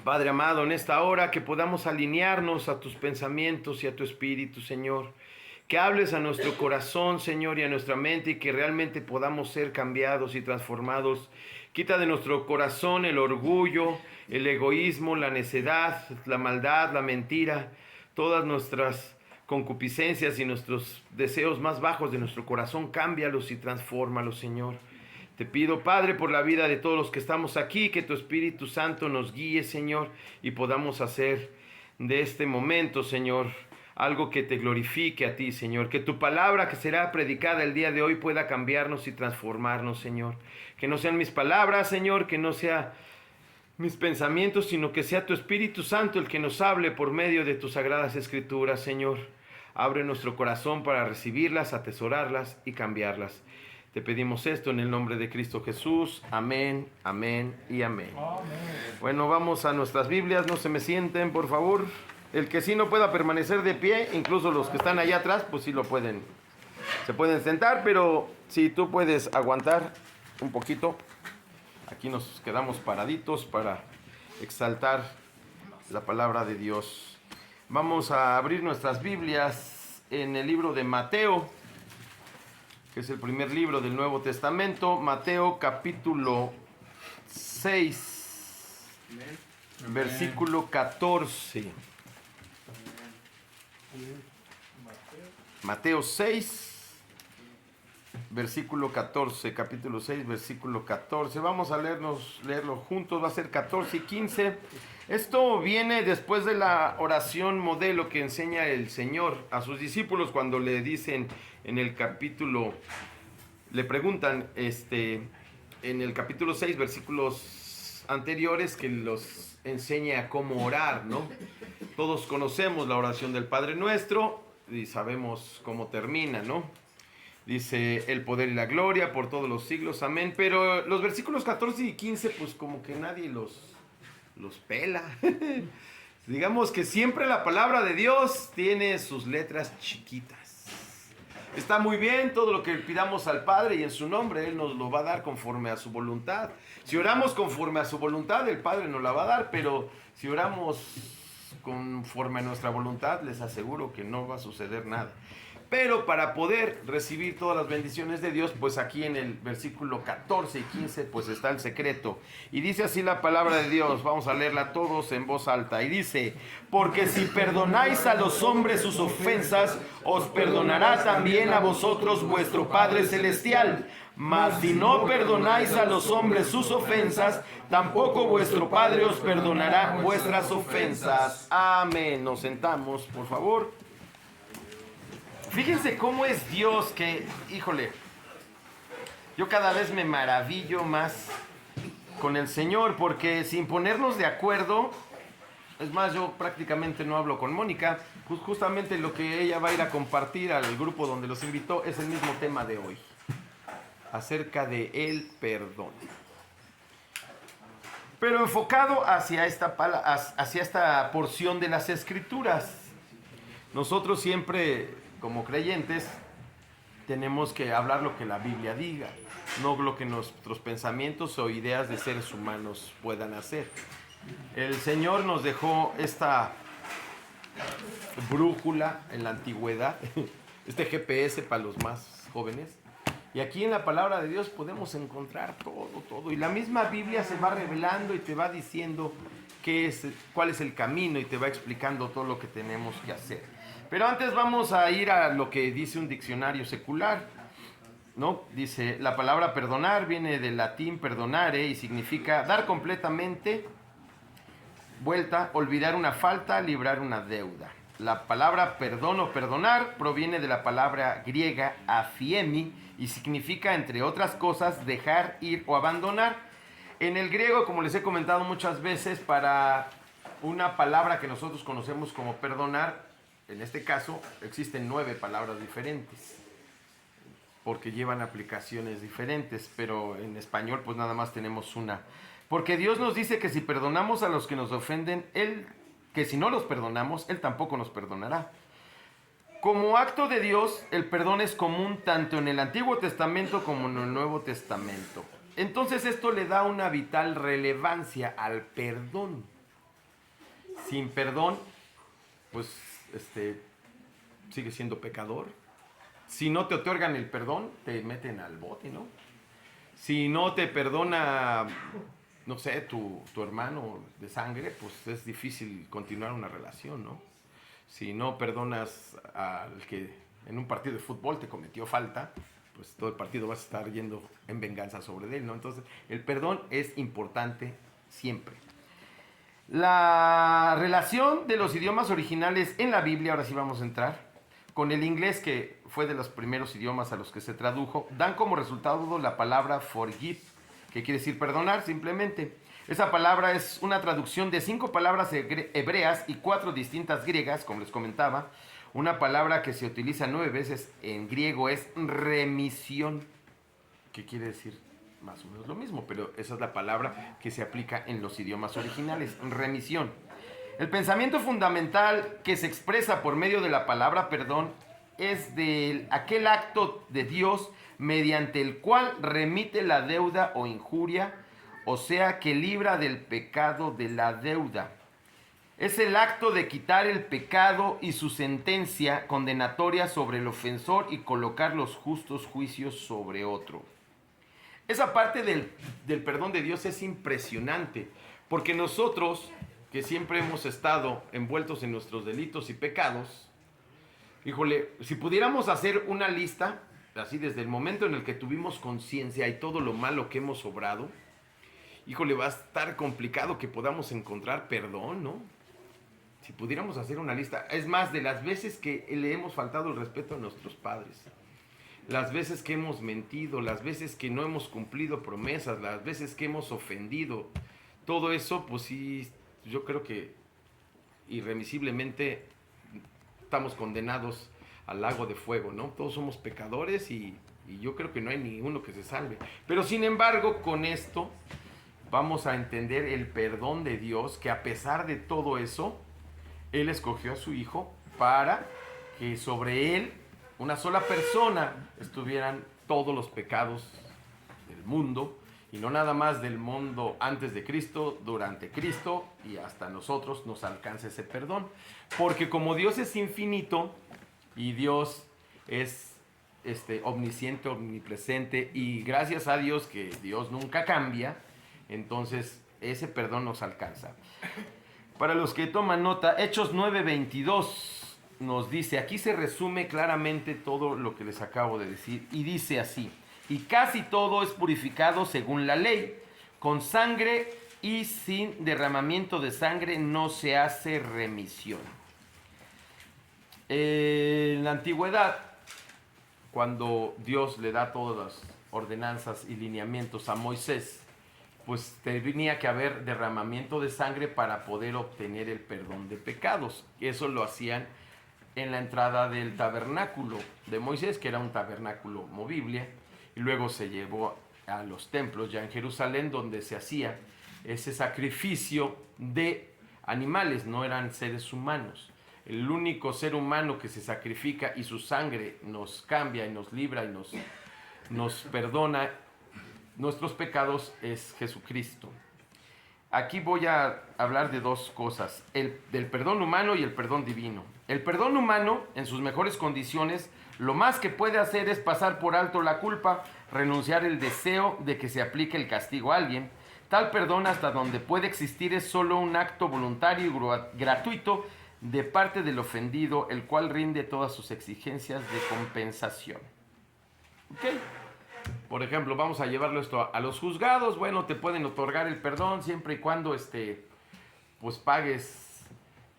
Padre amado, en esta hora que podamos alinearnos a tus pensamientos y a tu espíritu, Señor. Que hables a nuestro corazón, Señor, y a nuestra mente y que realmente podamos ser cambiados y transformados. Quita de nuestro corazón el orgullo, el egoísmo, la necedad, la maldad, la mentira, todas nuestras concupiscencias y nuestros deseos más bajos de nuestro corazón. Cámbialos y transfórmalos, Señor. Te pido, Padre, por la vida de todos los que estamos aquí, que tu Espíritu Santo nos guíe, Señor, y podamos hacer de este momento, Señor, algo que te glorifique a ti, Señor. Que tu palabra que será predicada el día de hoy pueda cambiarnos y transformarnos, Señor. Que no sean mis palabras, Señor, que no sea mis pensamientos, sino que sea tu Espíritu Santo el que nos hable por medio de tus sagradas escrituras, Señor. Abre nuestro corazón para recibirlas, atesorarlas y cambiarlas. Te pedimos esto en el nombre de Cristo Jesús. Amén, amén y amén. Bueno, vamos a nuestras Biblias. No se me sienten, por favor. El que sí no pueda permanecer de pie, incluso los que están allá atrás, pues sí lo pueden. Se pueden sentar, pero si tú puedes aguantar un poquito. Aquí nos quedamos paraditos para exaltar la palabra de Dios. Vamos a abrir nuestras Biblias en el libro de Mateo, que es el primer libro del Nuevo Testamento. Mateo capítulo 6, versículo 14. Mateo 6, versículo 14, capítulo 6, versículo 14. Vamos a leerlo juntos, va a ser 14 y 15. Esto viene después de la oración modelo que enseña el Señor a sus discípulos cuando le dicen en el capítulo, le preguntan en el capítulo 6, versículos anteriores, que los enseña cómo orar, ¿no? Todos conocemos la oración del Padre Nuestro y sabemos cómo termina, ¿no? Dice el poder y la gloria por todos los siglos, amén. Pero los versículos 14 y 15, pues como que nadie los pela. Digamos que siempre la palabra de Dios tiene sus letras chiquitas. Está muy bien todo lo que pidamos al Padre y en su nombre Él nos lo va a dar conforme a su voluntad. Si oramos conforme a su voluntad, el Padre nos la va a dar, pero si oramos conforme a nuestra voluntad, les aseguro que no va a suceder nada. Pero para poder recibir todas las bendiciones de Dios, pues aquí en el versículo 14 y 15, pues está el secreto. Y dice así la palabra de Dios, vamos a leerla todos en voz alta. Y dice, porque si perdonáis a los hombres sus ofensas, os perdonará también a vosotros vuestro Padre Celestial. Mas si no perdonáis a los hombres sus ofensas, tampoco vuestro Padre os perdonará vuestras ofensas. Amén. Nos sentamos, por favor. Fíjense cómo es Dios que, híjole, yo cada vez me maravillo más con el Señor, porque sin ponernos de acuerdo, es más, yo prácticamente no hablo con Mónica, justamente lo que ella va a ir a compartir al grupo donde los invitó es el mismo tema de hoy, acerca de el perdón. Pero enfocado hacia esta porción de las Escrituras. Nosotros siempre, como creyentes, tenemos que hablar lo que la Biblia diga, no lo que nuestros pensamientos o ideas de seres humanos puedan hacer. El Señor nos dejó esta brújula en la antigüedad, este GPS para los más jóvenes, y aquí en la palabra de Dios podemos encontrar todo, y la misma Biblia se va revelando y te va diciendo cuál es el camino y te va explicando todo lo que tenemos que hacer. Pero antes vamos a ir a lo que dice un diccionario secular, ¿no? Dice, la palabra perdonar viene del latín perdonare y significa dar completamente vuelta, olvidar una falta, librar una deuda. La palabra perdón o perdonar proviene de la palabra griega aphiemi y significa, entre otras cosas, dejar ir o abandonar. En el griego, como les he comentado muchas veces, para una palabra que nosotros conocemos como perdonar, en este caso, existen 9 palabras diferentes, porque llevan aplicaciones diferentes, pero en español pues nada más tenemos una. Porque Dios nos dice que si perdonamos a los que nos ofenden, que si no los perdonamos, Él tampoco nos perdonará. Como acto de Dios, el perdón es común tanto en el Antiguo Testamento como en el Nuevo Testamento. Entonces esto le da una vital relevancia al perdón. sin perdón, pues sigues siendo pecador. Si no te otorgan el perdón, te meten al bote, ¿no? Si no te perdona, no sé, tu hermano de sangre, pues es difícil continuar una relación, ¿no? Si no perdonas al que en un partido de fútbol te cometió falta, pues todo el partido vas a estar yendo en venganza sobre él, ¿no? Entonces, el perdón es importante siempre. La relación de los idiomas originales en la Biblia, ahora sí vamos a entrar, con el inglés, que fue de los primeros idiomas a los que se tradujo, dan como resultado la palabra forgive, que quiere decir perdonar simplemente. Esa palabra es una traducción de 5 palabras hebreas y 4 distintas griegas, como les comentaba. Una palabra que se utiliza 9 veces en griego es remisión, que quiere decir más o menos lo mismo, pero esa es la palabra que se aplica en los idiomas originales, remisión. El pensamiento fundamental que se expresa por medio de la palabra perdón es de aquel acto de Dios mediante el cual remite la deuda o injuria, o sea que libra del pecado de la deuda. Es el acto de quitar el pecado y su sentencia condenatoria sobre el ofensor y colocar los justos juicios sobre otro. Esa parte del perdón de Dios es impresionante, porque nosotros, que siempre hemos estado envueltos en nuestros delitos y pecados, híjole, si pudiéramos hacer una lista, así desde el momento en el que tuvimos conciencia y todo lo malo que hemos obrado, híjole, va a estar complicado que podamos encontrar perdón, ¿no? Si pudiéramos hacer una lista, es más, de las veces que le hemos faltado el respeto a nuestros padres, las veces que hemos mentido, las veces que no hemos cumplido promesas, las veces que hemos ofendido, todo eso, pues sí, yo creo que irremisiblemente estamos condenados al lago de fuego, ¿no? Todos somos pecadores y yo creo que no hay ninguno que se salve. Pero sin embargo, con esto vamos a entender el perdón de Dios, que a pesar de todo eso, Él escogió a su Hijo para que sobre Él, una sola persona, estuvieran todos los pecados del mundo, y no nada más del mundo antes de Cristo, durante Cristo, y hasta nosotros nos alcanza ese perdón. Porque como Dios es infinito, y Dios es omnisciente, omnipresente, y gracias a Dios que Dios nunca cambia, entonces ese perdón nos alcanza. Para los que toman nota, Hechos 9:22 nos dice, aquí se resume claramente todo lo que les acabo de decir, y dice así: y casi todo es purificado según la ley, con sangre, y sin derramamiento de sangre no se hace remisión. En la antigüedad, cuando Dios le da todas las ordenanzas y lineamientos a Moisés, pues tenía que haber derramamiento de sangre para poder obtener el perdón de pecados. Eso lo hacían en la entrada del tabernáculo de Moisés, que era un tabernáculo movible, y luego se llevó a los templos ya en Jerusalén, donde se hacía ese sacrificio de animales, no eran seres humanos. El único ser humano que se sacrifica y su sangre nos cambia y nos libra y nos perdona nuestros pecados es Jesucristo. Aquí voy a hablar de dos cosas, del perdón humano y el perdón divino. El perdón humano, en sus mejores condiciones, lo más que puede hacer es pasar por alto la culpa, renunciar el deseo de que se aplique el castigo a alguien. Tal perdón, hasta donde puede existir, es solo un acto voluntario y gratuito de parte del ofendido, el cual rinde todas sus exigencias de compensación. ¿Ok? Por ejemplo, vamos a llevarlo esto a los juzgados. Bueno, te pueden otorgar el perdón siempre y cuando pues pagues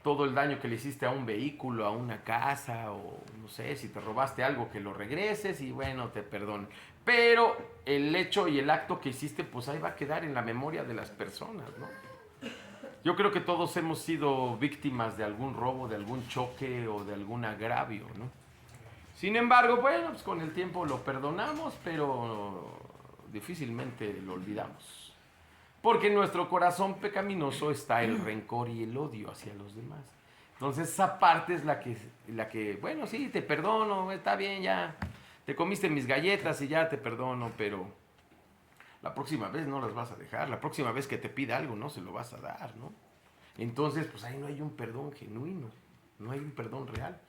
todo el daño que le hiciste a un vehículo, a una casa, o no sé, si te robaste algo, que lo regreses y bueno, te perdonan. Pero el hecho y el acto que hiciste, pues ahí va a quedar en la memoria de las personas, ¿no? Yo creo que todos hemos sido víctimas de algún robo, de algún choque o de algún agravio, ¿no? Sin embargo, bueno, pues con el tiempo lo perdonamos, pero difícilmente lo olvidamos. Porque en nuestro corazón pecaminoso está el rencor y el odio hacia los demás. Entonces esa parte es la que, bueno, sí, te perdono, está bien, ya te comiste mis galletas y ya te perdono, pero la próxima vez no las vas a dejar. La próxima vez que te pida algo no se lo vas a dar, ¿no? Entonces, pues ahí no hay un perdón genuino, no hay un perdón real.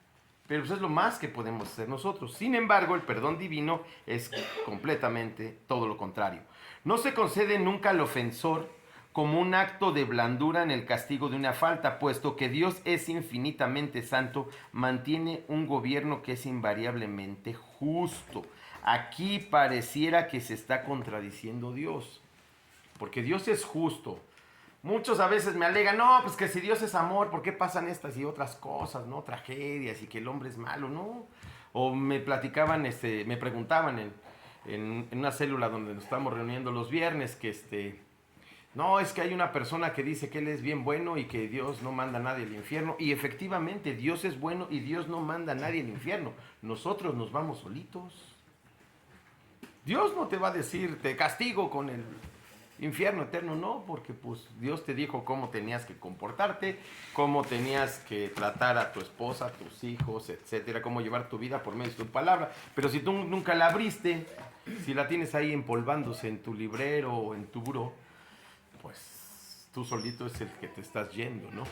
Pero pues es lo más que podemos hacer nosotros. Sin embargo, el perdón divino es completamente todo lo contrario. No se concede nunca al ofensor como un acto de blandura en el castigo de una falta, puesto que Dios es infinitamente santo, mantiene un gobierno que es invariablemente justo. Aquí pareciera que se está contradiciendo Dios, porque Dios es justo. Muchos a veces me alegan, no, pues que si Dios es amor, ¿por qué pasan estas y otras cosas, no? Tragedias y que el hombre es malo, ¿no? O me platicaban, me preguntaban en una célula donde nos estamos reuniendo los viernes, que no, es que hay una persona que dice que él es bien bueno y que Dios no manda a nadie al infierno. Y efectivamente, Dios es bueno y Dios no manda a nadie al infierno. Nosotros nos vamos solitos. Dios no te va a decir, te castigo con el infierno eterno, no, porque pues Dios te dijo cómo tenías que comportarte, cómo tenías que tratar a tu esposa, a tus hijos, etcétera, cómo llevar tu vida por medio de tu palabra. Pero si tú nunca la abriste, si la tienes ahí empolvándose en tu librero o en tu buró, pues tú solito es el que te estás yendo, ¿no?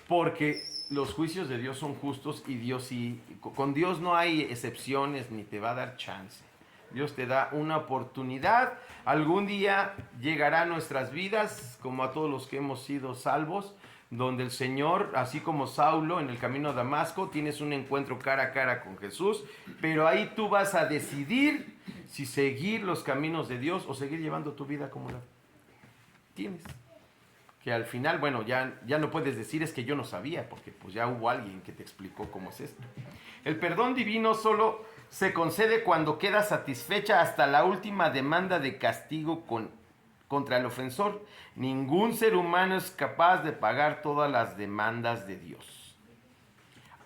Porque los juicios de Dios son justos y Dios sí, con Dios no hay excepciones ni te va a dar chance. Dios te da una oportunidad. Algún día llegará a nuestras vidas, como a todos los que hemos sido salvos, donde el Señor, así como Saulo en el camino a Damasco, tienes un encuentro cara a cara con Jesús, pero ahí tú vas a decidir si seguir los caminos de Dios o seguir llevando tu vida como la tienes. Que al final, bueno, ya no puedes decir es que yo no sabía, porque pues ya hubo alguien que te explicó cómo es esto. El perdón divino solo se concede cuando queda satisfecha hasta la última demanda de castigo contra el ofensor. Ningún ser humano es capaz de pagar todas las demandas de Dios.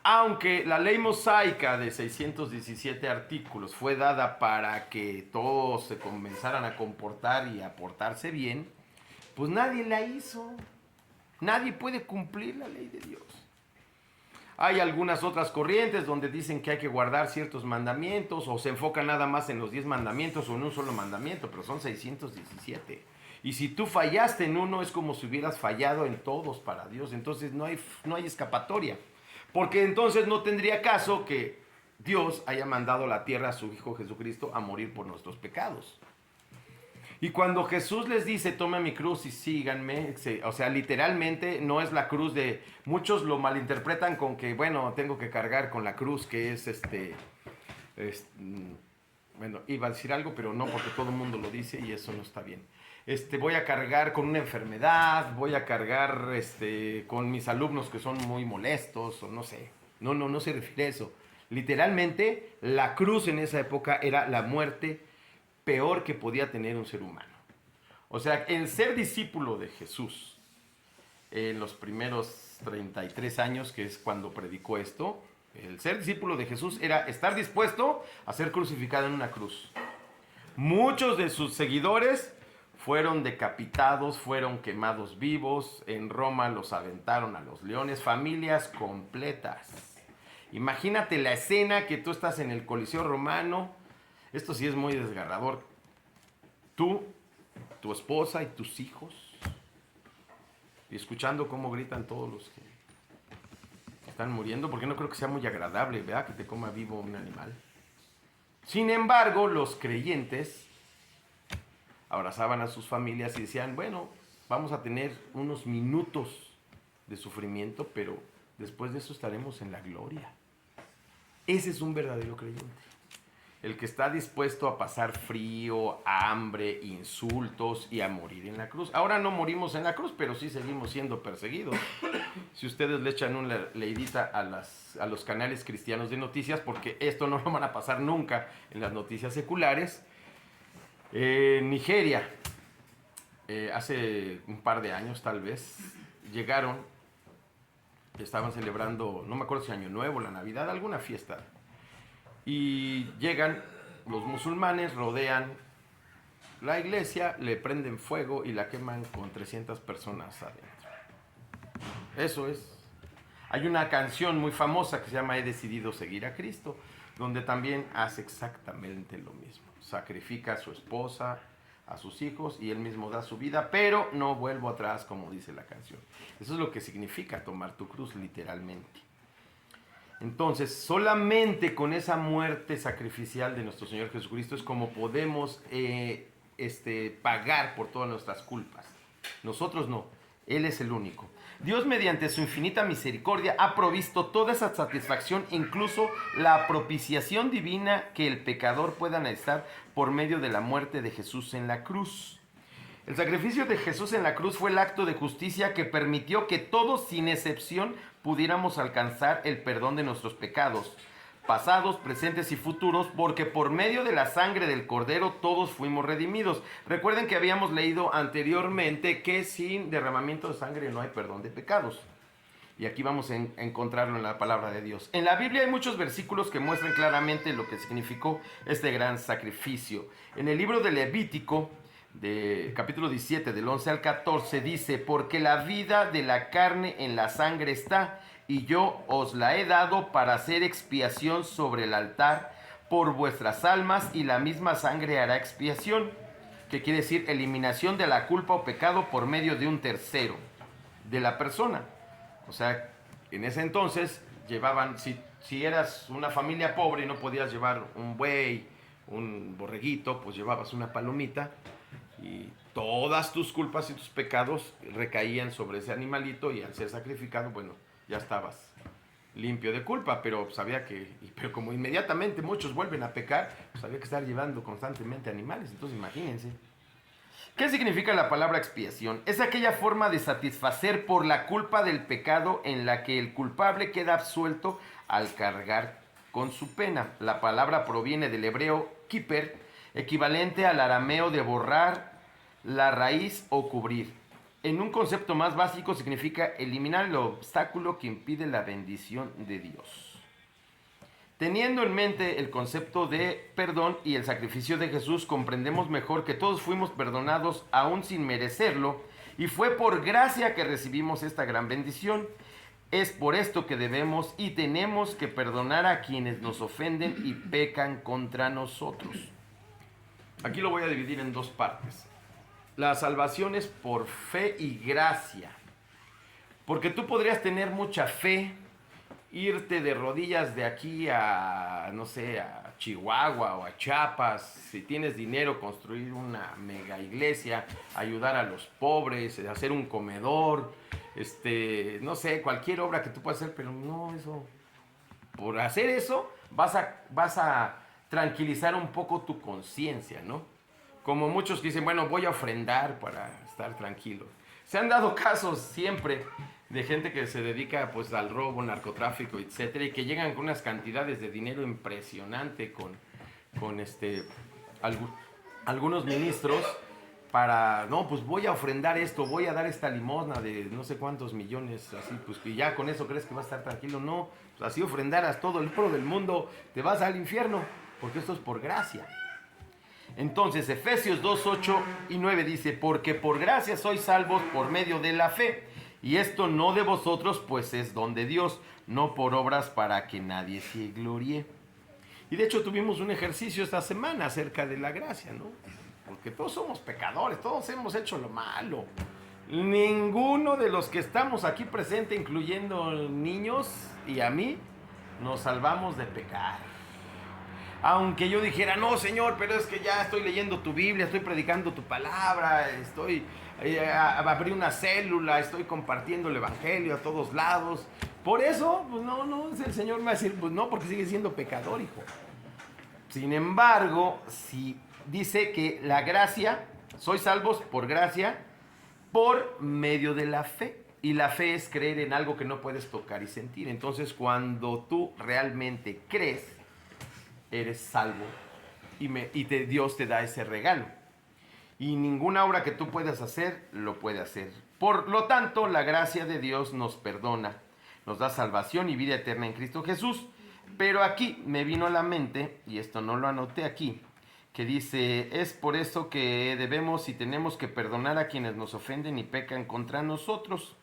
Aunque la ley mosaica de 617 artículos fue dada para que todos se comenzaran a comportar y a portarse bien, pues nadie la hizo. Nadie puede cumplir la ley de Dios. Hay algunas otras corrientes donde dicen que hay que guardar ciertos mandamientos o se enfocan nada más en los 10 mandamientos o en un solo mandamiento, pero son 617. Y si tú fallaste en uno es como si hubieras fallado en todos para Dios. Entonces no hay escapatoria. Porque entonces no tendría caso que Dios haya mandado a la tierra a su Hijo Jesucristo a morir por nuestros pecados. Y cuando Jesús les dice, tomen mi cruz y síganme, o sea, literalmente no es la cruz de... Muchos lo malinterpretan con que, bueno, tengo que cargar con la cruz, que es bueno, iba a decir algo, pero no, porque todo el mundo lo dice y eso no está bien. Voy a cargar con una enfermedad, voy a cargar con mis alumnos que son muy molestos, o no sé. No se refiere a eso. Literalmente, la cruz en esa época era la muerte peor que podía tener un ser humano. O sea, el ser discípulo de Jesús en los primeros 33 años, que es cuando predicó esto, el ser discípulo de Jesús era estar dispuesto a ser crucificado en una cruz. Muchos de sus seguidores fueron decapitados, fueron quemados vivos, en Roma los aventaron a los leones, familias completas. Imagínate la escena que tú estás en el Coliseo Romano. Esto sí es muy desgarrador. Tú, tu esposa y tus hijos, y escuchando cómo gritan todos los que están muriendo, porque no creo que sea muy agradable, ¿verdad? Que te coma vivo un animal. Sin embargo, los creyentes abrazaban a sus familias y decían, bueno, vamos a tener unos minutos de sufrimiento, pero después de eso estaremos en la gloria. Ese es un verdadero creyente. El que está dispuesto a pasar frío, hambre, insultos y a morir en la cruz. Ahora no morimos en la cruz, pero sí seguimos siendo perseguidos. Si ustedes le echan una leidita a los canales cristianos de noticias, porque esto no lo van a pasar nunca en las noticias seculares. Nigeria, hace un par de años tal vez, llegaron, estaban celebrando, no me acuerdo si Año Nuevo, la Navidad, alguna fiesta. Y llegan los musulmanes, rodean la iglesia, le prenden fuego y la queman con 300 personas adentro. Eso es. Hay una canción muy famosa que se llama He decidido seguir a Cristo, donde también hace exactamente lo mismo. Sacrifica a su esposa, a sus hijos y Él mismo da su vida, pero no vuelvo atrás, como dice la canción. Eso es lo que significa tomar tu cruz, literalmente. Entonces, solamente con esa muerte sacrificial de nuestro Señor Jesucristo es como podemos pagar por todas nuestras culpas. Nosotros no, Él es el único. Dios, mediante su infinita misericordia, ha provisto toda esa satisfacción, incluso la propiciación divina que el pecador pueda necesitar por medio de la muerte de Jesús en la cruz. El sacrificio de Jesús en la cruz fue el acto de justicia que permitió que todos, sin excepción, pudiéramos alcanzar el perdón de nuestros pecados, pasados, presentes y futuros, porque por medio de la sangre del Cordero todos fuimos redimidos. Recuerden que habíamos leído anteriormente que sin derramamiento de sangre no hay perdón de pecados. Y aquí vamos a encontrarlo en la palabra de Dios. En la Biblia hay muchos versículos que muestran claramente lo que significó este gran sacrificio. En el libro de Levítico, de capítulo 17, del 11 al 14, dice: porque la vida de la carne en la sangre está, y yo os la he dado para hacer expiación sobre el altar por vuestras almas, y la misma sangre hará expiación, que quiere decir eliminación de la culpa o pecado por medio de un tercero, de la persona. O sea, en ese entonces llevaban, si eras una familia pobre y no podías llevar un buey, un borreguito, pues llevabas una palomita, y todas tus culpas y tus pecados recaían sobre ese animalito, y al ser sacrificado, bueno, ya estabas limpio de culpa. Pero pero como inmediatamente muchos vuelven a pecar, pues había que estar llevando constantemente animales. Entonces imagínense. ¿Qué significa la palabra expiación? Es aquella forma de satisfacer por la culpa del pecado en la que el culpable queda absuelto al cargar con su pena. La palabra proviene del hebreo kiper, equivalente al arameo de borrar, la raíz o cubrir. En un concepto más básico significa eliminar el obstáculo que impide la bendición de Dios. Teniendo en mente el concepto de perdón y el sacrificio de Jesús, comprendemos mejor que todos fuimos perdonados aún sin merecerlo, y fue por gracia que recibimos esta gran bendición. Es por esto que debemos y tenemos que perdonar a quienes nos ofenden y pecan contra nosotros. Aquí lo voy a dividir en dos partes. La salvación es por fe y gracia. Porque tú podrías tener mucha fe, irte de rodillas de aquí a, no sé, a Chihuahua o a Chiapas, si tienes dinero, construir una mega iglesia, ayudar a los pobres, hacer un comedor, no sé, cualquier obra que tú puedas hacer, pero no, eso, por hacer eso vas a tranquilizar un poco tu conciencia, ¿no? Como muchos que dicen, bueno, voy a ofrendar para estar tranquilo. Se han dado casos siempre de gente que se dedica pues al robo, narcotráfico, etcétera, y que llegan con unas cantidades de dinero impresionante con algunos ministros para, no, pues voy a ofrendar esto, voy a dar esta limosna de no sé cuántos millones, así, pues que ya con eso crees que vas a estar tranquilo. No, pues así ofrendaras todo el oro del mundo, te vas al infierno, porque esto es por gracia. Entonces, Efesios 2, 8 y 9 dice: porque por gracia sois salvos por medio de la fe, y esto no de vosotros, pues es don de Dios, no por obras para que nadie se gloríe. Y de hecho tuvimos un ejercicio esta semana acerca de la gracia, ¿no? Porque todos somos pecadores, todos hemos hecho lo malo. Ninguno de los que estamos aquí presentes, incluyendo niños y a mí, nos salvamos de pecar. Aunque yo dijera, no, Señor, pero es que ya estoy leyendo tu Biblia, estoy predicando tu palabra, abrí una célula, estoy compartiendo el Evangelio a todos lados. Por eso, pues no, el Señor me va a decir, pues no, porque sigue siendo pecador, hijo. Sin embargo, si dice que la gracia, sois salvos por gracia, por medio de la fe. Y la fe es creer en algo que no puedes tocar y sentir. Entonces, cuando tú realmente crees, eres salvo y Dios te da ese regalo. Y ninguna obra que tú puedas hacer, lo puede hacer. Por lo tanto, la gracia de Dios nos perdona, nos da salvación y vida eterna en Cristo Jesús. Pero aquí me vino a la mente, y esto no lo anoté aquí, que dice, es por eso que debemos y tenemos que perdonar a quienes nos ofenden y pecan contra nosotros.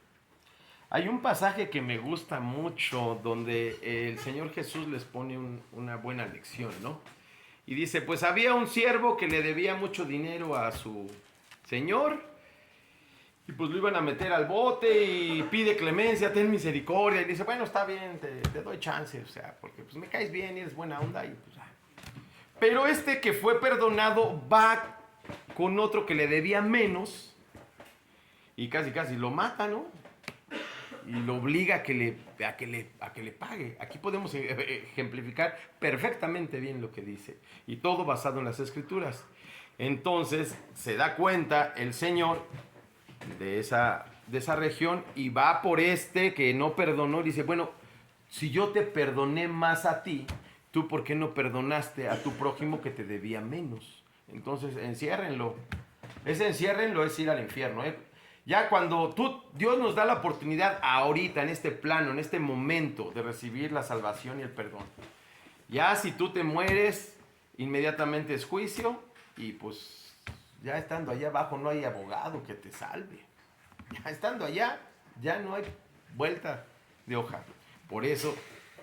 Hay un pasaje que me gusta mucho donde el Señor Jesús les pone una buena lección, ¿no? Y dice, pues había un siervo que le debía mucho dinero a su señor. Y pues lo iban a meter al bote y pide clemencia, ten misericordia. Y dice, bueno, está bien, te doy chance, o sea, porque pues me caes bien y eres buena onda. Y pues, pero este que fue perdonado va con otro que le debía menos y casi lo mata, ¿no? Y lo obliga a que le pague. Aquí podemos ejemplificar perfectamente bien lo que dice. Y todo basado en las Escrituras. Entonces se da cuenta el Señor de esa región y va por este que no perdonó. Dice, bueno, si yo te perdoné más a ti, ¿tú por qué no perdonaste a tu prójimo que te debía menos? Entonces enciérrenlo. Ese enciérrenlo es ir al infierno, ¿eh? Ya cuando Dios nos da la oportunidad ahorita, en este plano, en este momento, de recibir la salvación y el perdón. Ya si tú te mueres, inmediatamente es juicio y pues ya estando allá abajo no hay abogado que te salve. Ya estando allá, ya no hay vuelta de hoja. Por eso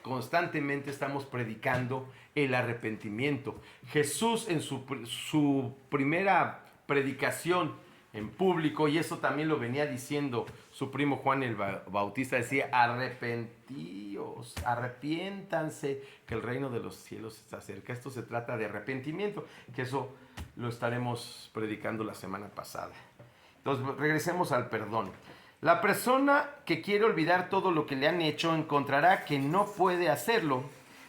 constantemente estamos predicando el arrepentimiento. Jesús en su primera predicación en público, y eso también lo venía diciendo su primo Juan el Bautista, decía, arrepentíos, arrepiéntanse, que el reino de los cielos está cerca. Esto se trata de arrepentimiento, que eso lo estaremos predicando la semana pasada. Entonces, regresemos al perdón. La persona que quiere olvidar todo lo que le han hecho encontrará que no puede hacerlo.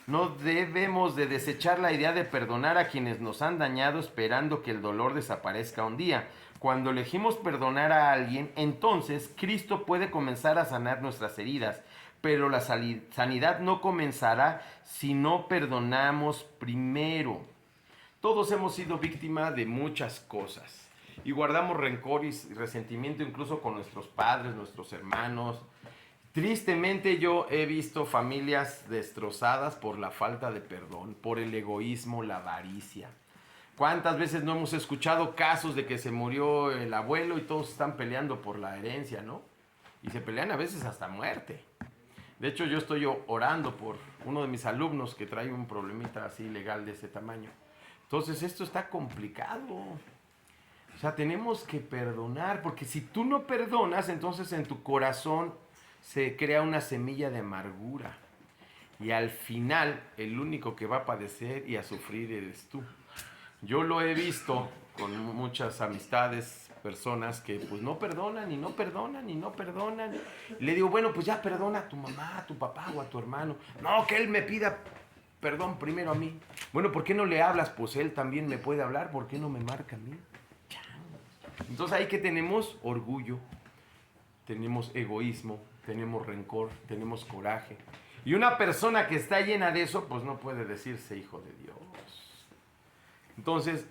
No debemos de desechar la idea de perdonar a quienes nos han dañado esperando que el dolor desaparezca un día. Cuando elegimos perdonar a alguien, entonces Cristo puede comenzar a sanar nuestras heridas, pero la sanidad no comenzará si no perdonamos primero. Todos hemos sido víctimas de muchas cosas y guardamos rencor y resentimiento incluso con nuestros padres, nuestros hermanos. Tristemente yo he visto familias destrozadas por la falta de perdón, por el egoísmo, la avaricia. ¿Cuántas veces no hemos escuchado casos de que se murió el abuelo y todos están peleando por la herencia, ¿no? Y se pelean a veces hasta muerte. De hecho, yo estoy orando por uno de mis alumnos que trae un problemita así legal de ese tamaño. Entonces, esto está complicado. O sea, tenemos que perdonar, porque si tú no perdonas, entonces en tu corazón se crea una semilla de amargura. Y al final, el único que va a padecer y a sufrir eres tú. Yo lo he visto con muchas amistades, personas que pues no perdonan y no perdonan y no perdonan. Y le digo, bueno, pues ya perdona a tu mamá, a tu papá o a tu hermano. No, que él me pida perdón primero a mí. Bueno, ¿por qué no le hablas? Pues él también me puede hablar, ¿por qué no me marca a mí? Entonces ahí que tenemos orgullo, tenemos egoísmo, tenemos rencor, tenemos coraje. Y una persona que está llena de eso, pues no puede decirse hijo de Dios. Entonces,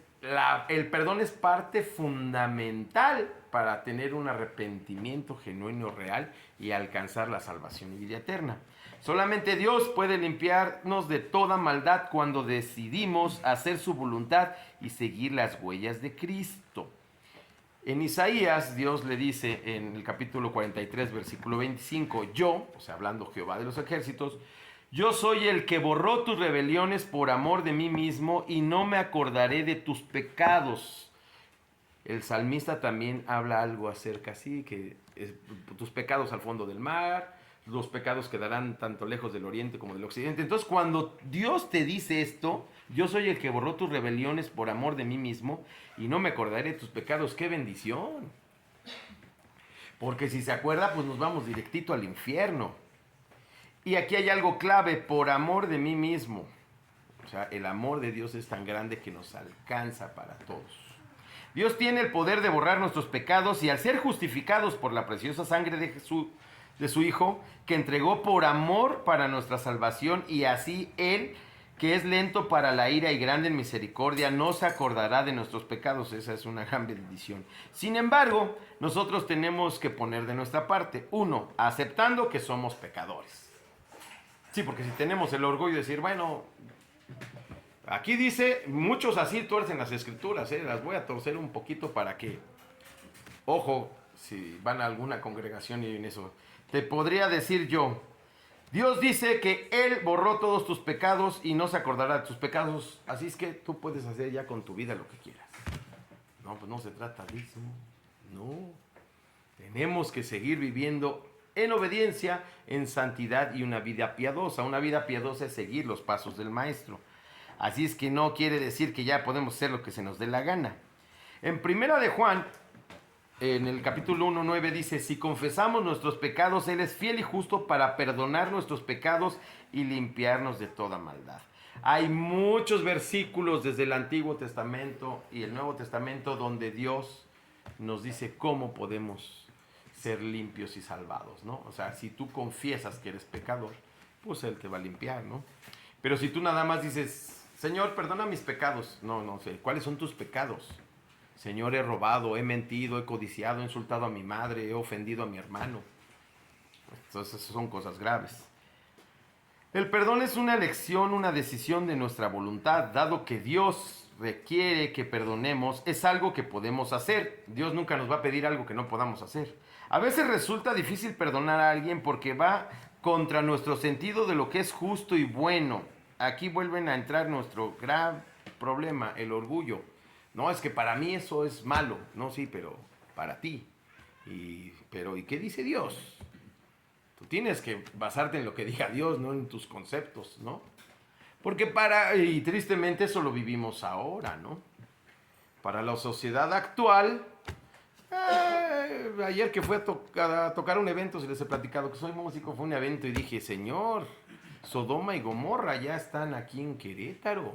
el perdón es parte fundamental para tener un arrepentimiento genuino, real y alcanzar la salvación y vida eterna. Solamente Dios puede limpiarnos de toda maldad cuando decidimos hacer su voluntad y seguir las huellas de Cristo. En Isaías, Dios le dice en el capítulo 43, versículo 25, yo, o sea, hablando Jehová de los ejércitos, yo soy el que borró tus rebeliones por amor de mí mismo y no me acordaré de tus pecados. El salmista también habla algo acerca así, que tus pecados al fondo del mar, los pecados quedarán tanto lejos del oriente como del occidente. Entonces, cuando Dios te dice esto, yo soy el que borró tus rebeliones por amor de mí mismo y no me acordaré de tus pecados. ¡Qué bendición! Porque si se acuerda, pues nos vamos directito al infierno. Y aquí hay algo clave, por amor de mí mismo. O sea, el amor de Dios es tan grande que nos alcanza para todos. Dios tiene el poder de borrar nuestros pecados y al ser justificados por la preciosa sangre de su Hijo, que entregó por amor para nuestra salvación, y así Él, que es lento para la ira y grande en misericordia, no se acordará de nuestros pecados. Esa es una gran bendición. Sin embargo, nosotros tenemos que poner de nuestra parte. Uno, aceptando que somos pecadores. Sí, porque si tenemos el orgullo de decir, bueno, aquí dice, muchos así tuercen las escrituras, las voy a torcer un poquito para que, ojo, si van a alguna congregación y en eso, te podría decir yo, Dios dice que Él borró todos tus pecados y no se acordará de tus pecados. Así es que tú puedes hacer ya con tu vida lo que quieras. No, pues no se trata de eso. No. Tenemos que seguir viviendo en obediencia, en santidad y una vida piadosa. Una vida piadosa es seguir los pasos del Maestro. Así es que no quiere decir que ya podemos hacer lo que se nos dé la gana. En Primera de Juan, en el capítulo 1:9 dice: si confesamos nuestros pecados, Él es fiel y justo para perdonar nuestros pecados y limpiarnos de toda maldad. Hay muchos versículos desde el Antiguo Testamento y el Nuevo Testamento donde Dios nos dice cómo podemos ser limpios y salvados, ¿no? O sea, si tú confiesas que eres pecador, pues Él te va a limpiar, ¿no? Pero si tú nada más dices: Señor, perdona mis pecados. No sé, ¿cuáles son tus pecados? Señor, he robado, he mentido, he codiciado, he insultado a mi madre, he ofendido a mi hermano. Entonces, esas son cosas graves. El perdón es una elección, una decisión de nuestra voluntad. Dado que Dios requiere que perdonemos, es algo que podemos hacer. Dios nunca nos va a pedir algo que no podamos hacer. A veces resulta difícil perdonar a alguien porque va contra nuestro sentido de lo que es justo y bueno. Aquí vuelven a entrar nuestro gran problema, el orgullo. No, es que para mí eso es malo. No, sí, pero para ti. ¿Y qué dice Dios? Tú tienes que basarte en lo que diga Dios, no en tus conceptos, ¿no? Porque y tristemente eso lo vivimos ahora, ¿no? Para la sociedad actual, ayer que fue a tocar un evento, si les he platicado que soy músico, fue un evento y dije: Señor, Sodoma y Gomorra ya están aquí en Querétaro.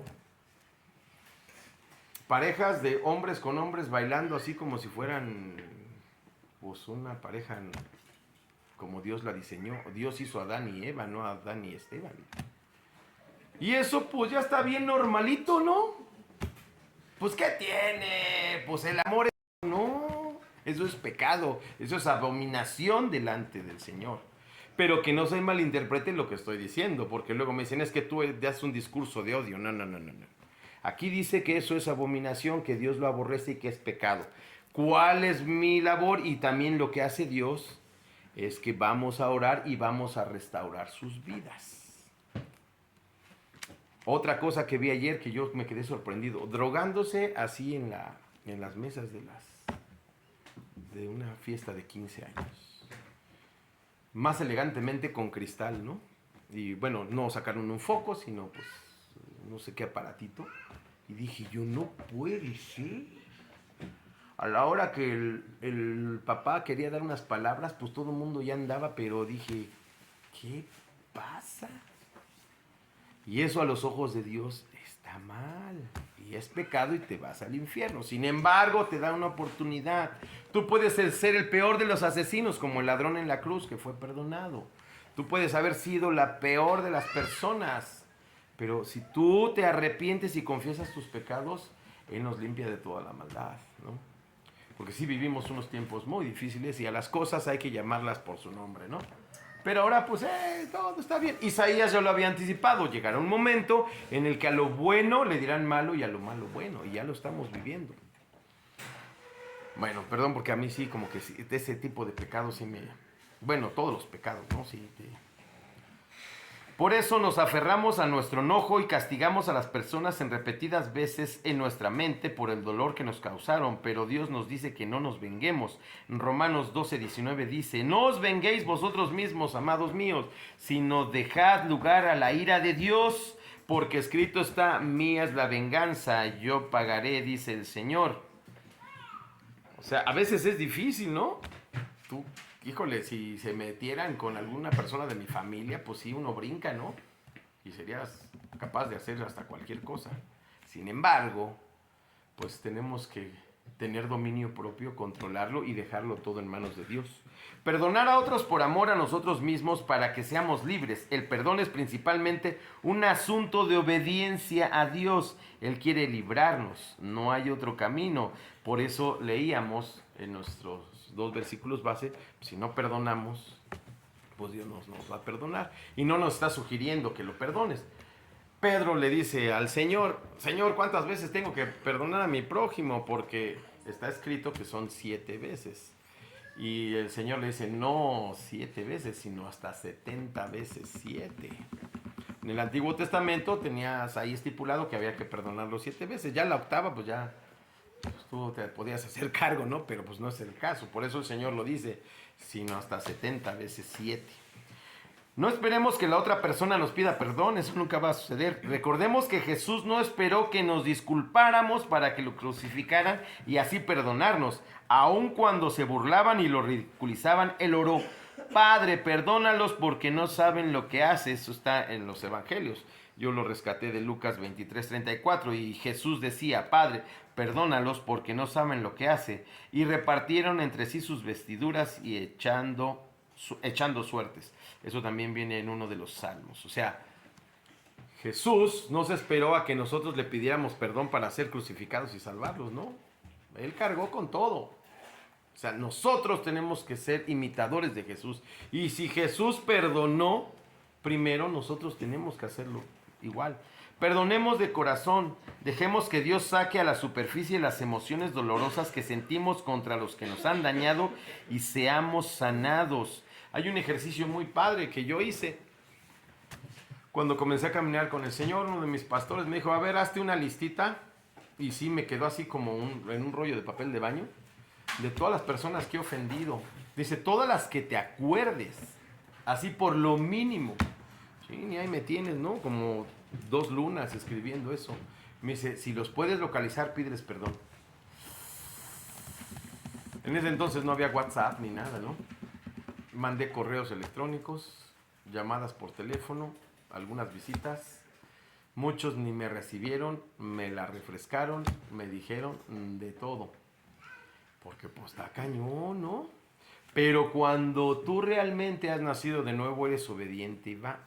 Parejas de hombres con hombres bailando así como si fueran, pues, una pareja como Dios la diseñó. Dios hizo a Adán y Eva, no a Adán y Esteban. Y eso pues ya está bien normalito, ¿no? Pues ¿qué tiene? Pues el amor es... No, eso es pecado, eso es abominación delante del Señor. Pero que no se malinterprete lo que estoy diciendo, porque luego me dicen: es que tú das un discurso de odio. No. Aquí dice que eso es abominación, que Dios lo aborrece y que es pecado. ¿Cuál es mi labor? Y también lo que hace Dios es que vamos a orar y vamos a restaurar sus vidas. Otra cosa que vi ayer que yo me quedé sorprendido: drogándose así en las mesas de una fiesta de 15 años. Más elegantemente con cristal, ¿no? Y bueno, no sacaron un foco, sino pues no sé qué aparatito. Y dije yo: no puede ser. A la hora que el papá quería dar unas palabras, pues todo el mundo ya andaba, pero dije: ¿qué pasa? Y eso a los ojos de Dios está mal. Y es pecado y te vas al infierno. Sin embargo, te da una oportunidad. Tú puedes ser el peor de los asesinos, como el ladrón en la cruz que fue perdonado. Tú puedes haber sido la peor de las personas. Pero si tú te arrepientes y confiesas tus pecados, Él nos limpia de toda la maldad, ¿no? Porque sí vivimos unos tiempos muy difíciles y a las cosas hay que llamarlas por su nombre, ¿no? Pero ahora pues todo está bien. Isaías ya lo había anticipado. Llegará un momento en el que a lo bueno le dirán malo y a lo malo bueno. Y ya lo estamos viviendo. Bueno, perdón, porque a mí sí, como que sí, de ese tipo de pecados sí me... Bueno, todos los pecados, ¿no? Sí. Por eso nos aferramos a nuestro enojo y castigamos a las personas en repetidas veces en nuestra mente por el dolor que nos causaron, pero Dios nos dice que no nos venguemos. En Romanos 12:19 dice: no os venguéis vosotros mismos, amados míos, sino dejad lugar a la ira de Dios, porque escrito está: mía es la venganza, yo pagaré, dice el Señor. O sea, a veces es difícil, ¿no? Híjole, si se metieran con alguna persona de mi familia, pues sí, uno brinca, ¿no? Y serías capaz de hacer hasta cualquier cosa. Sin embargo, pues tenemos que tener dominio propio, controlarlo y dejarlo todo en manos de Dios. Perdonar a otros por amor a nosotros mismos para que seamos libres. El perdón es principalmente un asunto de obediencia a Dios. Él quiere librarnos, no hay otro camino. Por eso leíamos en nuestros 2 versículos base: si no perdonamos, pues Dios nos va a perdonar. Y no nos está sugiriendo que lo perdones. Pedro le dice al Señor: Señor, ¿cuántas veces tengo que perdonar a mi prójimo? Porque está escrito que son 7 veces. Y el Señor le dice, no 7 veces, sino hasta 70 veces 7. En el Antiguo Testamento tenías ahí estipulado que había que perdonarlo 7 veces. Ya la octava, pues ya pues tú te podías hacer cargo, ¿no? Pero pues no es el caso. Por eso el Señor lo dice, sino hasta 70 veces 7. No esperemos que la otra persona nos pida perdón, eso nunca va a suceder. Recordemos que Jesús no esperó que nos disculpáramos para que lo crucificaran y así perdonarnos. Aun cuando se burlaban y lo ridiculizaban, Él oró, Padre, perdónalos porque no saben lo que hacen. Eso está en los evangelios. Yo lo rescaté de Lucas 23:34 y Jesús decía, Padre, perdónalos porque no saben lo que hace. Y repartieron entre sí sus vestiduras y echando suertes. Eso también viene en uno de los salmos. O sea, Jesús no se esperó a que nosotros le pidiéramos perdón para ser crucificados y salvarlos, ¿no? Él cargó con todo. O sea, nosotros tenemos que ser imitadores de Jesús. Y si Jesús perdonó, primero nosotros tenemos que hacerlo igual. Perdonemos de corazón. Dejemos que Dios saque a la superficie las emociones dolorosas que sentimos contra los que nos han dañado y seamos sanados. Hay un ejercicio muy padre que yo hice. Cuando comencé a caminar con el Señor, uno de mis pastores me dijo, a ver, hazte una listita. Y sí, me quedó así como en un rollo de papel de baño. De todas las personas que he ofendido. Dice, todas las que te acuerdes. Así por lo mínimo. Sí, ni ahí me tienes, ¿no? Como 2 lunas escribiendo eso. Me dice, si los puedes localizar, pídeles perdón. En ese entonces no había WhatsApp ni nada, ¿no? Mandé correos electrónicos, llamadas por teléfono, algunas visitas. Muchos ni me recibieron, me la refrescaron, me dijeron de todo. Porque pues está cañón, ¿no? Pero cuando tú realmente has nacido de nuevo, eres obediente y va.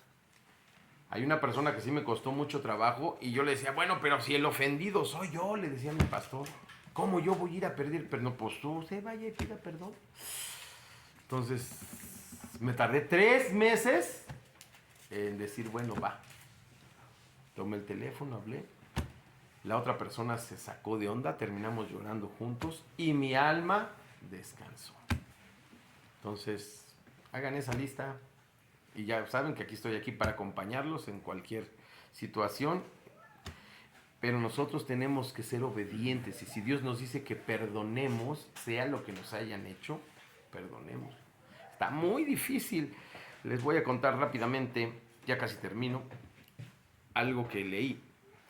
Hay una persona que sí me costó mucho trabajo y yo le decía, bueno, pero si el ofendido soy yo, le decía a mi pastor, ¿cómo yo voy a ir a pedir perdón? Pues tú, se vaya y pida perdón. Entonces, me tardé 3 meses en decir, bueno, va. Tomé el teléfono, hablé. La otra persona se sacó de onda, terminamos llorando juntos y mi alma descansó. Entonces, hagan esa lista y ya saben que estoy aquí para acompañarlos en cualquier situación. Pero nosotros tenemos que ser obedientes y si Dios nos dice que perdonemos, sea lo que nos hayan hecho, perdonemos. Está muy difícil. Les voy a contar rápidamente, ya casi termino, algo que leí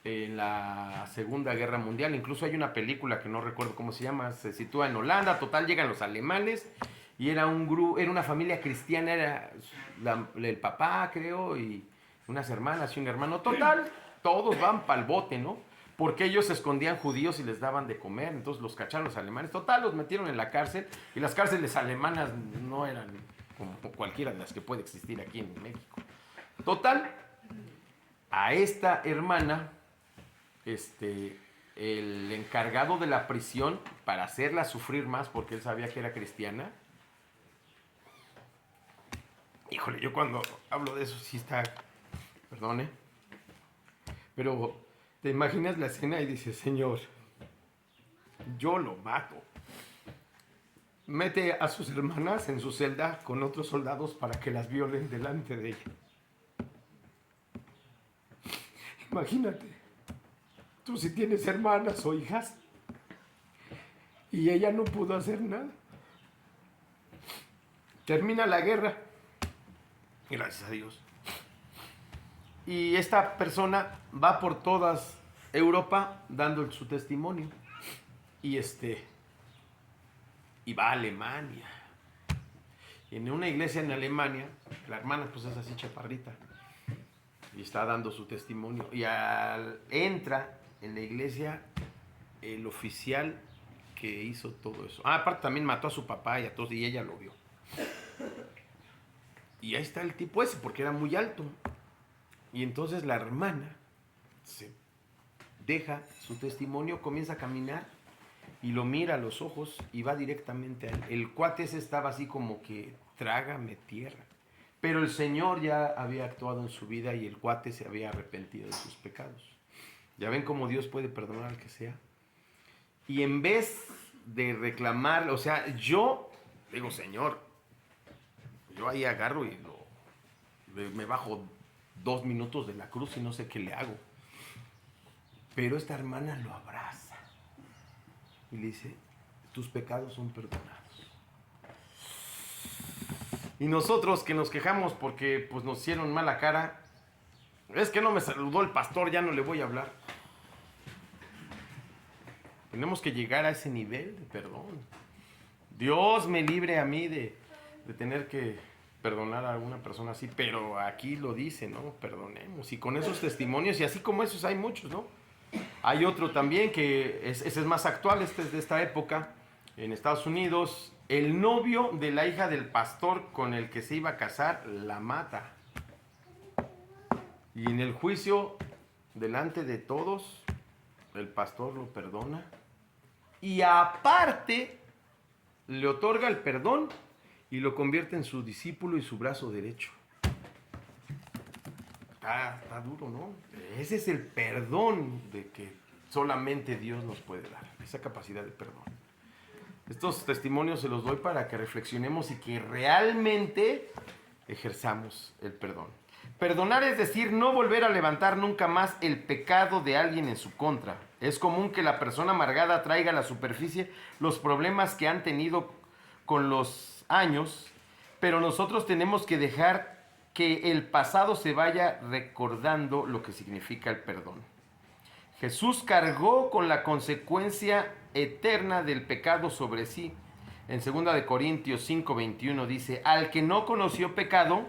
en la Segunda Guerra Mundial. Incluso hay una película que no recuerdo cómo se llama, se sitúa en Holanda. Total, llegan los alemanes y era una familia cristiana, era el papá, creo, y unas hermanas y un hermano. Total, todos van pa'l bote, ¿no? Porque ellos escondían judíos y les daban de comer, entonces los cacharon los alemanes. Total, los metieron en la cárcel y las cárceles alemanas no eran como cualquiera de las que puede existir aquí en México. Total, a esta hermana, el encargado de la prisión, para hacerla sufrir más, porque él sabía que era cristiana. Híjole, yo cuando hablo de eso sí está, perdone, pero te imaginas la escena y dices, Señor, yo lo mato. Mete a sus hermanas en su celda con otros soldados para que las violen delante de ella. Imagínate, tú si tienes hermanas o hijas y ella no pudo hacer nada. Termina la guerra, gracias a Dios. Y esta persona va por todas Europa dando su testimonio. Y va a Alemania. Y en una iglesia en Alemania, la hermana pues es así chaparrita. Y está dando su testimonio. Y entra en la iglesia el oficial que hizo todo eso. Aparte también mató a su papá y a todos, y ella lo vio. Y ahí está el tipo ese, porque era muy alto. Y entonces la hermana se deja su testimonio, comienza a caminar y lo mira a los ojos y va directamente a él. El cuate ese estaba así como que trágame tierra. Pero el Señor ya había actuado en su vida y el cuate se había arrepentido de sus pecados. Ya ven cómo Dios puede perdonar al que sea. Y en vez de reclamar, o sea, yo digo, Señor, yo ahí agarro y me bajo 2 minutos de la cruz y no sé qué le hago. Pero esta hermana lo abraza y le dice, tus pecados son perdonados. Y nosotros que nos quejamos porque pues, nos hicieron mala cara, es que no me saludó el pastor, ya no le voy a hablar. Tenemos que llegar a ese nivel de perdón. Dios me libre a mí de tener que perdonar a alguna persona así, pero aquí lo dice, ¿no? Perdonemos. Y con esos testimonios, y así como esos hay muchos, ¿no? Hay otro también que ese es más actual, este es de esta época, en Estados Unidos. El novio de la hija del pastor con el que se iba a casar la mata. Y en el juicio, delante de todos, el pastor lo perdona. Y aparte, le otorga el perdón y lo convierte en su discípulo y su brazo derecho. Está duro, ¿no? Ese es el perdón de que solamente Dios nos puede dar, esa capacidad de perdón. Estos testimonios se los doy para que reflexionemos y que realmente ejerzamos el perdón. Perdonar es decir, no volver a levantar nunca más el pecado de alguien en su contra. Es común que la persona amargada traiga a la superficie los problemas que han tenido con los años, pero nosotros tenemos que dejar que el pasado se vaya recordando lo que significa el perdón. Jesús cargó con la consecuencia eterna del pecado sobre sí. En 2 de Corintios 5:21 dice, al que no conoció pecado,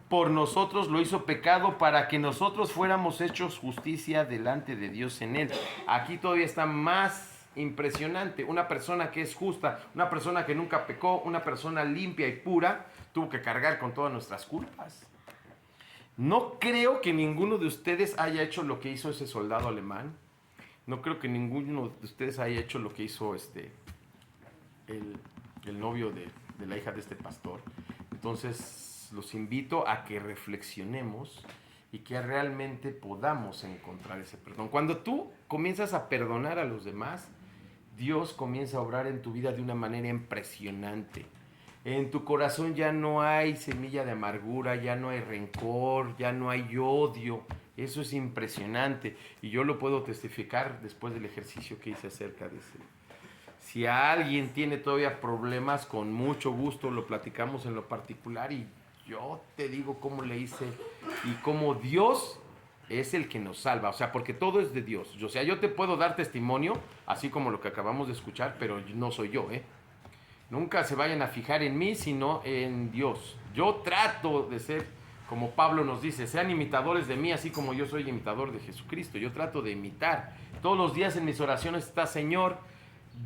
por nosotros lo hizo pecado para que nosotros fuéramos hechos justicia delante de Dios en él. Aquí todavía está más impresionante. Una persona que es justa, una persona que nunca pecó, una persona limpia y pura, tuvo que cargar con todas nuestras culpas. No creo que ninguno de ustedes haya hecho lo que hizo ese soldado alemán. No creo que ninguno de ustedes haya hecho lo que hizo el novio de la hija de este pastor. Entonces, los invito a que reflexionemos y que realmente podamos encontrar ese perdón. Cuando tú comienzas a perdonar a los demás, Dios comienza a obrar en tu vida de una manera impresionante. En tu corazón ya no hay semilla de amargura, ya no hay rencor, ya no hay odio. Eso es impresionante y yo lo puedo testificar después del ejercicio que hice acerca de ese. Si alguien tiene todavía problemas, con mucho gusto lo platicamos en lo particular y yo te digo cómo le hice y cómo Dios es el que nos salva. O sea, porque todo es de Dios. O sea, yo te puedo dar testimonio, así como lo que acabamos de escuchar, pero no soy yo, ¿eh? Nunca se vayan a fijar en mí, sino en Dios. Yo trato de ser, como Pablo nos dice, sean imitadores de mí, así como yo soy imitador de Jesucristo. Yo trato de imitar. Todos los días en mis oraciones está, Señor,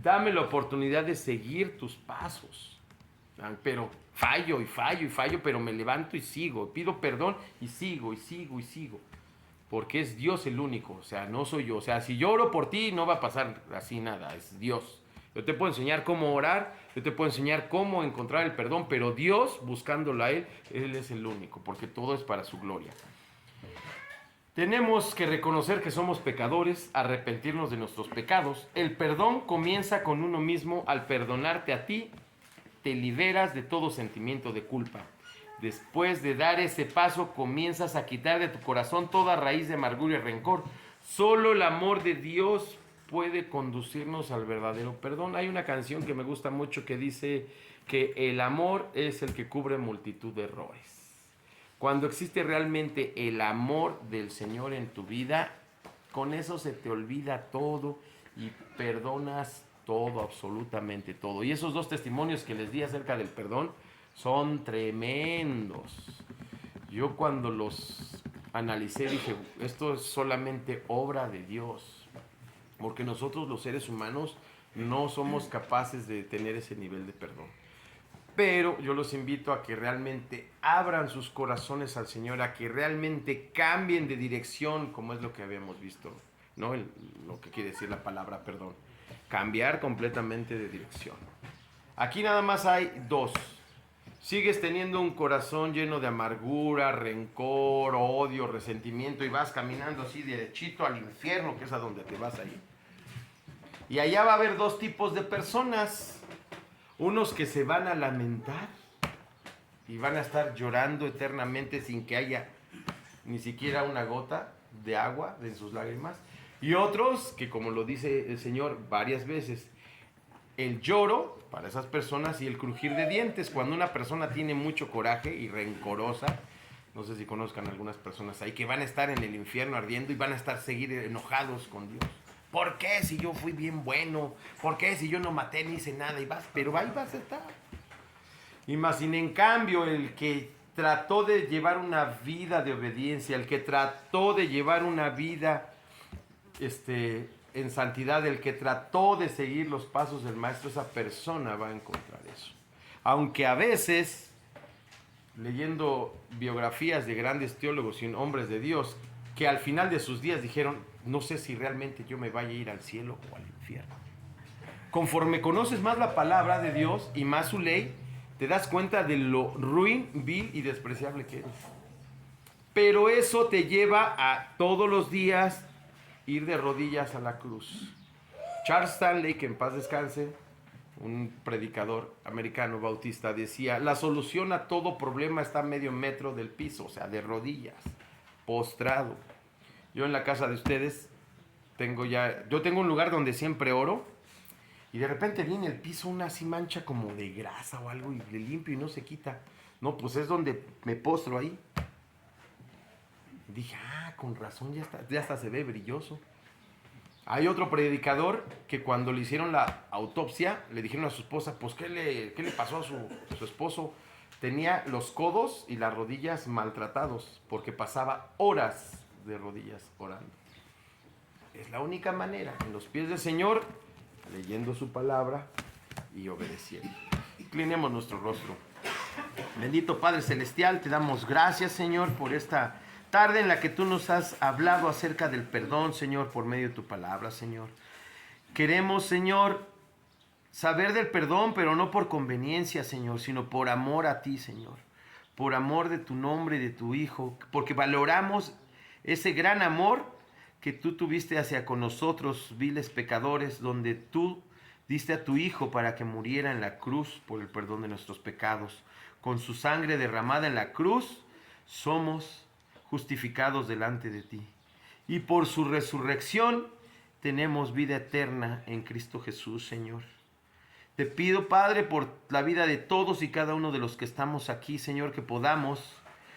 dame la oportunidad de seguir tus pasos. Pero fallo y fallo y fallo, pero me levanto y sigo. Pido perdón y sigo y sigo y sigo. Porque es Dios el único, o sea, no soy yo. O sea, si yo oro por ti, no va a pasar así nada, es Dios. Yo te puedo enseñar cómo orar, yo te puedo enseñar cómo encontrar el perdón, pero Dios, buscándolo a Él es el único, porque todo es para su gloria. Tenemos que reconocer que somos pecadores, arrepentirnos de nuestros pecados. El perdón comienza con uno mismo. Al perdonarte a ti, te liberas de todo sentimiento de culpa. Después de dar ese paso, comienzas a quitar de tu corazón toda raíz de amargura y rencor. Solo el amor de Dios puede conducirnos al verdadero perdón. Hay una canción que me gusta mucho que dice que el amor es el que cubre multitud de errores. Cuando existe realmente el amor del Señor en tu vida, con eso se te olvida todo y perdonas todo, absolutamente todo. Y esos 2 testimonios que les di acerca del perdón son tremendos. Yo cuando los analicé dije, esto es solamente obra de Dios. Porque nosotros los seres humanos no somos capaces de tener ese nivel de perdón. Pero yo los invito a que realmente abran sus corazones al Señor, a que realmente cambien de dirección, como es lo que habíamos visto, ¿no? Lo que quiere decir la palabra perdón. Cambiar completamente de dirección. Aquí nada más hay 2. Sigues teniendo un corazón lleno de amargura, rencor, odio, resentimiento y vas caminando así derechito al infierno, que es a donde te vas a ir. Y allá va a haber 2 tipos de personas. unos que se van a lamentar y van a estar llorando eternamente sin que haya ni siquiera una gota de agua en sus lágrimas, y otros que, como lo dice el Señor varias veces, el lloro para esas personas y el crujir de dientes, cuando una persona tiene mucho coraje y rencorosa. No sé si conozcan algunas personas ahí que van a estar en el infierno ardiendo y van a estar seguir enojados con Dios. ¿Por qué si yo fui bien bueno? ¿Por qué si yo no maté ni hice nada? Pero ahí vas a estar. Y más sin en cambio el que trató de llevar una vida de obediencia, el que trató de llevar una vida en santidad, el que trató de seguir los pasos del maestro, esa persona va a encontrar eso. Aunque a veces, leyendo biografías de grandes teólogos y hombres de Dios, que al final de sus días dijeron, no sé si realmente yo me vaya a ir al cielo o al infierno. Conforme conoces más la palabra de Dios y más su ley, te das cuenta de lo ruin, vil y despreciable que eres. Pero eso te lleva a todos los días ir de rodillas a la cruz. Charles Stanley, que en paz descanse, un predicador americano bautista, decía, la solución a todo problema está a medio metro del piso, o sea, de rodillas, postrado. Yo en la casa de ustedes yo tengo un lugar donde siempre oro, y de repente viene el piso una así mancha como de grasa o algo, y le limpio y no se quita. No, pues es donde me postro ahí. Dije, con razón, ya hasta se ve brilloso. Hay otro predicador que cuando le hicieron la autopsia, le dijeron a su esposa, pues ¿qué le pasó a su esposo? Tenía los codos y las rodillas maltratados porque pasaba horas de rodillas orando. Es la única manera, en los pies del Señor, leyendo su palabra y obedeciendo. Inclinemos nuestro rostro. Bendito Padre Celestial, te damos gracias, Señor, por esta tarde en la que tú nos has hablado acerca del perdón, Señor, por medio de tu palabra, Señor. Queremos, Señor, saber del perdón, pero no por conveniencia, Señor, sino por amor a ti, Señor. Por amor de tu nombre y de tu Hijo, porque valoramos ese gran amor que tú tuviste hacia con nosotros, viles pecadores, donde tú diste a tu Hijo para que muriera en la cruz por el perdón de nuestros pecados. Con su sangre derramada en la cruz, somos justificados delante de ti. Y por su resurrección, tenemos vida eterna en Cristo Jesús, Señor. Te pido, Padre, por la vida de todos y cada uno de los que estamos aquí, Señor, que podamos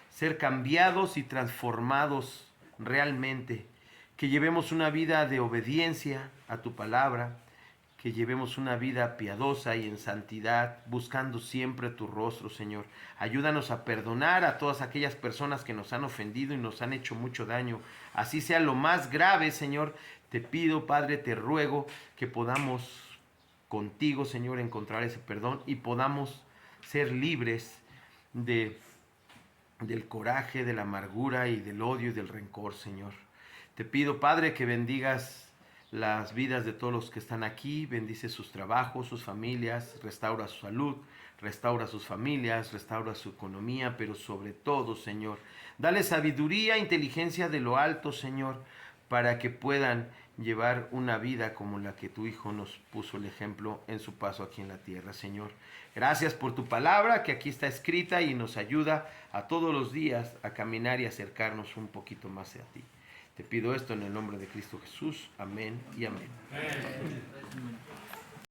ser cambiados y transformados realmente, que llevemos una vida de obediencia a tu palabra, que llevemos una vida piadosa y en santidad, buscando siempre tu rostro, Señor. Ayúdanos a perdonar a todas aquellas personas que nos han ofendido y nos han hecho mucho daño. Así sea lo más grave, Señor, te pido, Padre, te ruego que podamos contigo, Señor, encontrar ese perdón y podamos ser libres del coraje, de la amargura y del odio y del rencor, Señor. Te pido, Padre, que bendigas las vidas de todos los que están aquí, bendice sus trabajos, sus familias, restaura su salud, restaura sus familias, restaura su economía, pero sobre todo, Señor, dale sabiduría e inteligencia de lo alto, Señor, para que puedan llevar una vida como la que tu Hijo nos puso el ejemplo en su paso aquí en la tierra, Señor. Gracias por tu palabra que aquí está escrita y nos ayuda a todos los días a caminar y acercarnos un poquito más a ti. Te pido esto en el nombre de Cristo Jesús. Amén y amén.